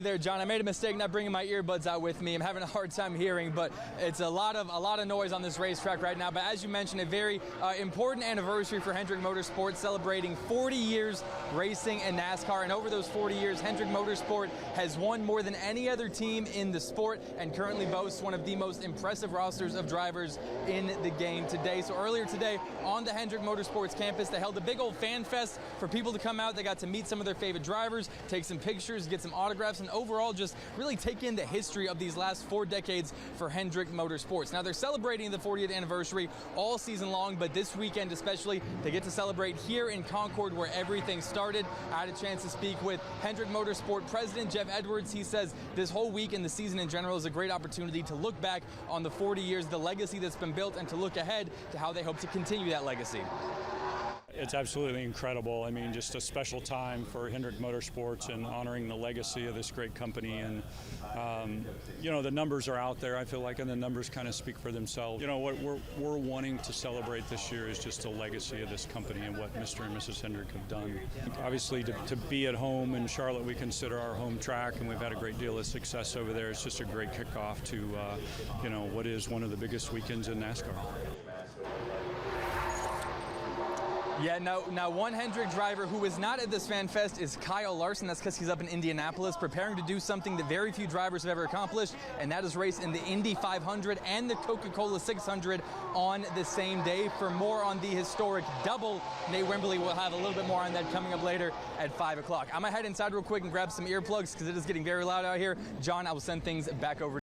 There, John, I made a mistake not bringing my earbuds out with me. I'm having a hard time hearing, but it's a lot of noise on this racetrack right now. But as you mentioned, a very important anniversary for Hendrick Motorsports, celebrating 40 years racing in NASCAR. And over those 40 years, Hendrick Motorsport has won more than any other team in the sport and currently boasts one of the most impressive rosters of drivers in the game today. So earlier today on the Hendrick Motorsports campus, they held a big old fan fest for people to come out. They got to meet some of their favorite drivers, take some pictures, get some autographs, and overall just really take in the history of these last 4 decades for Hendrick Motorsports. Now they're celebrating the 40th anniversary all season long, but this weekend especially, they get to celebrate here in Concord where everything started. I had a chance to speak with Hendrick Motorsport President Jeff Edwards. He says this whole week and the season in general is a great opportunity to look back on the 40 years, the legacy that's been built, and to look ahead to how they hope to continue that legacy. It's absolutely incredible. I mean, just a special time for Hendrick Motorsports and honoring the legacy of this great company. And, the numbers are out there, I feel like, and the numbers kind of speak for themselves. What we're wanting to celebrate this year is just the legacy of this company and what Mr. and Mrs. Hendrick have done. Obviously, to be at home in Charlotte, we consider our home track, and we've had a great deal of success over there. It's just a great kickoff to, what is one of the biggest weekends in NASCAR. Yeah, now one Hendrick driver who is not at this Fan Fest is Kyle Larson. That's because he's up in Indianapolis preparing to do something that very few drivers have ever accomplished, and that is race in the Indy 500 and the Coca-Cola 600 on the same day. For more on the historic double, Nate Wimberly will have a little bit more on that coming up later at 5 o'clock. I'm going to head inside real quick and grab some earplugs because it is getting very loud out here. John, I will send things back over to you.